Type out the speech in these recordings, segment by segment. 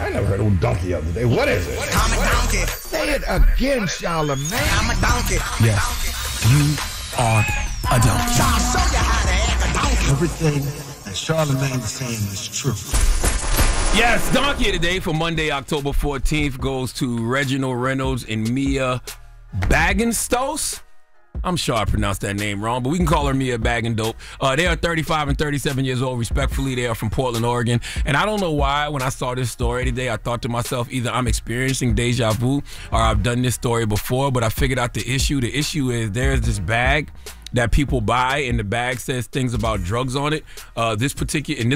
I never heard of donkey the other day. What is it? I'm a donkey. Say it again, Charlamagne. I'm a donkey. Yes, you are a donkey. I'll show you how to act a donkey. Everything that Charlamagne is saying is true. Yes, donkey of the day for Monday, October 14th goes to Reginald Reynolds and Mia Bagenstos. I'm sure I pronounced that name wrong, but we can call her Mia Bagendope. They are 35 and 37 years old, respectfully. They are from Portland, Oregon. And I don't know why, when I saw this story today, I thought to myself, either I'm experiencing deja vu or I've done this story before, but I figured out the issue. The issue is there's this bag that people buy, and the bag says things about drugs on it. In this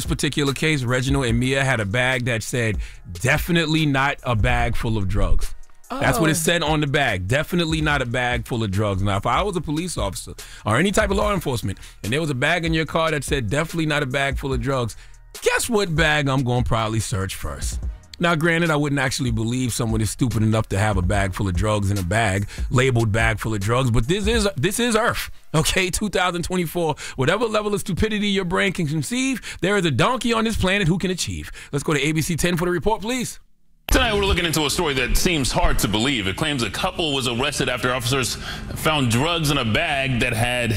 particular case, Reginald and Mia had a bag that said, definitely not a bag full of drugs. That's what it said on the bag. Definitely not a bag full of drugs. Now, if I was a police officer or any type of law enforcement and there was a bag in your car that said definitely not a bag full of drugs, guess what bag I'm going to probably search first? Now, granted, I wouldn't actually believe someone is stupid enough to have a bag full of drugs in a bag, labeled bag full of drugs, but this is Earth, okay? 2024. Whatever level of stupidity your brain can conceive, there is a donkey on this planet who can achieve. Let's go to ABC 10 for the report, please. Tonight, we're looking into a story that seems hard to believe. It claims a couple was arrested after officers found drugs in a bag that had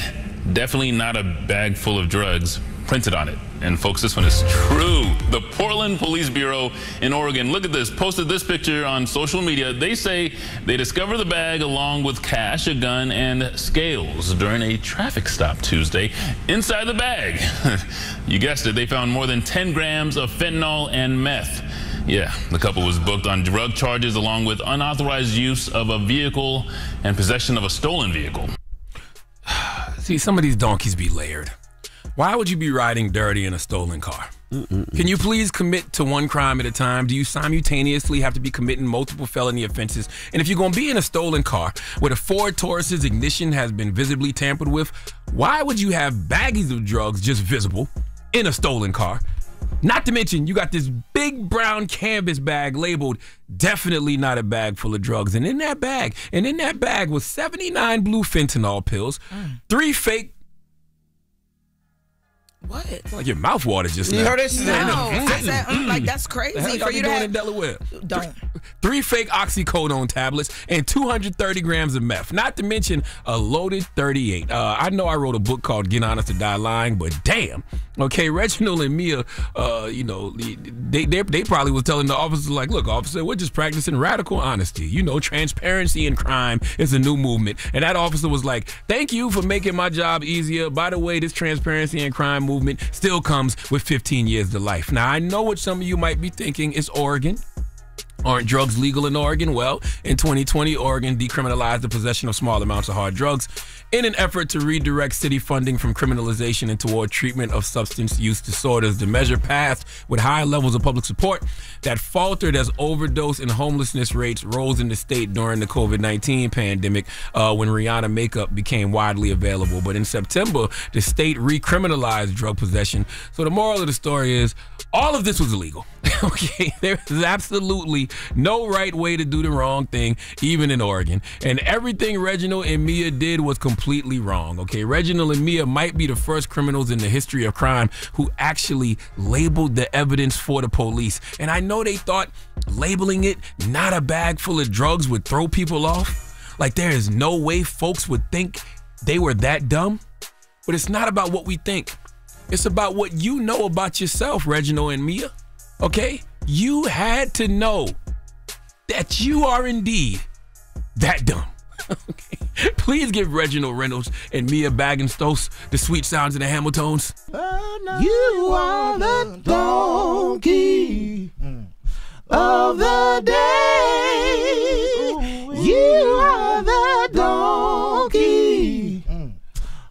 definitely not a bag full of drugs printed on it. And folks, this one is true. The Portland Police Bureau in Oregon, look at this, posted this picture on social media. They say they discovered the bag along with cash, a gun, and scales during a traffic stop Tuesday. Inside the bag, you guessed it, they found more than 10 grams of fentanyl and meth. Yeah, the couple was booked on drug charges along with unauthorized use of a vehicle and possession of a stolen vehicle. See, some of these donkeys be layered. Why would you be riding dirty in a stolen car? Can you please commit to one crime at a time? Do you simultaneously have to be committing multiple felony offenses? And if you're going to be in a stolen car where the Ford Taurus's ignition has been visibly tampered with, why would you have baggies of drugs just visible in a stolen car? Not to mention, you got this big brown canvas bag labeled definitely not a bag full of drugs. And in that bag was 79 blue fentanyl pills, 3 fake. What? Like your mouth water just now. You heard this? No, I said, like, that's crazy The hell for you to doing have. in Delaware? Don't. 3 fake oxycodone tablets and 230 grams of meth. Not to mention a loaded 38. I know I wrote a book called Get Honest or Die Lying, but damn. Okay, Reginald and Mia, you know, they probably was telling the officers, like, look, officer, we're just practicing radical honesty. You know, transparency in crime is a new movement. And that officer was like, thank you for making my job easier. By the way, this transparency in crime movement still comes with 15 years to life. Now, I know what some of you might be thinking is Oregon. Aren't drugs legal in Oregon? Well, in 2020, Oregon decriminalized the possession of small amounts of hard drugs in an effort to redirect city funding from criminalization and toward treatment of substance use disorders. The measure passed with high levels of public support that faltered as overdose and homelessness rates rose in the state during the COVID-19 pandemic when Rihanna makeup became widely available. But in September, the state recriminalized drug possession. So the moral of the story is all of this was illegal. Okay, there is absolutely no right way to do the wrong thing, even in Oregon. And everything Reginald and Mia did was completely wrong. Okay, Reginald and Mia might be the first criminals in the history of crime who actually labeled the evidence for the police. And I know they thought labeling it not a bag full of drugs would throw people off. Like there is no way folks would think they were that dumb. But it's not about what we think. It's about what you know about yourself, Reginald and Mia. Okay? You had to know that you are indeed that dumb. Okay. Please give Reginald Reynolds and Mia Bagenstos the sweet sounds of the Hamiltones. You are the donkey of the day. You are the donkey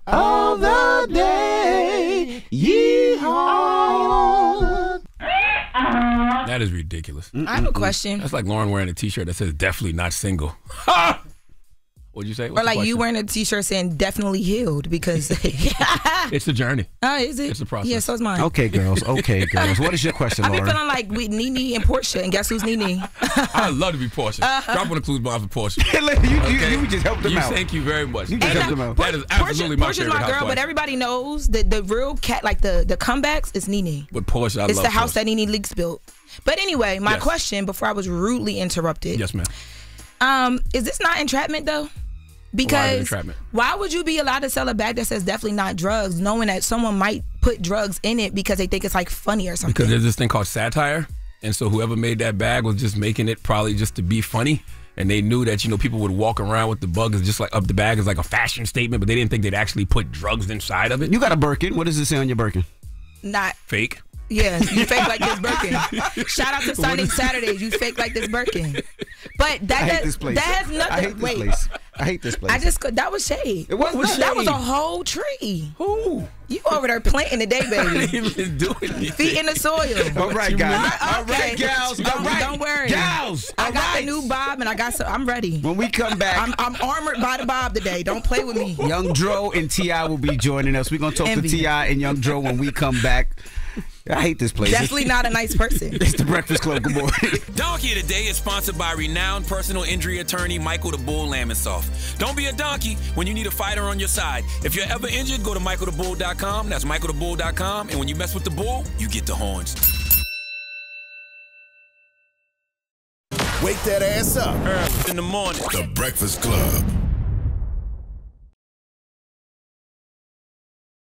of the day. Yeehaw. That is ridiculous. I have a question. That's like Lauren wearing a t-shirt that says definitely not single. What'd you say? Or like you wearing a t-shirt saying definitely healed because it's a journey. Oh, is it? It's a process. Yeah, so is mine. Okay, girls. Okay, girls. What is your question, I've been Lauren? feeling like we Nene and Portia, and guess who's Nene? I'd love to be Portia. Drop on the clues bomb for Portia. You just helped them out. Thank you very much. You just helped them out. That is absolutely my Portia's favorite my girl, housewife. but everybody knows that the real cat, like the comebacks, is Nene. But Portia, I It's love the house Portia. that Nene Leakes built. But anyway, my Yes. question before I was rudely interrupted. Yes, ma'am. Is this not entrapment though? Why is it Because entrapment? why would you be allowed to sell a bag that says definitely not drugs, knowing that someone might put drugs in it because they think it's like funny or something? Because there's this thing called satire, and so whoever made that bag was just making it probably just to be funny. And they knew that, people would walk around with the bug as just like up the bag as like a fashion statement, but they didn't think they'd actually put drugs inside of it. You got a Birkin. What does it say on your Birkin? Not Fake. Yeah, you fake like this Birkin. Shout out to Sunday Saturdays. You fake like this Birkin. But I hate this place. that has nothing. I hate this wait, place. I hate this place. that was shade. It was That was shade. a whole tree. Who? You over there planting today, baby. Even doing it. Feet in the soil. All right, guys. All right, gals. All right. Don't worry. Gals. I all got right. the new bob and I got I'm ready. When we come back, I'm armored by the bob today. Don't play with me. Young Dro and T.I. will be joining us. We're going to talk Envy. to T.I. and Young Dro when we come back. I hate this place. Definitely not a nice person. It's the Breakfast Club. Good morning. Donkey of the Day is sponsored by renowned personal injury attorney Michael the Bull Lamonsoff. Don't be a donkey when you need a fighter on your side. If you're ever injured, go to michaelthebull.com. That's michaelthebull.com. And when you mess with the bull, you get the horns. Wake that ass up. Early in the morning. The Breakfast Club.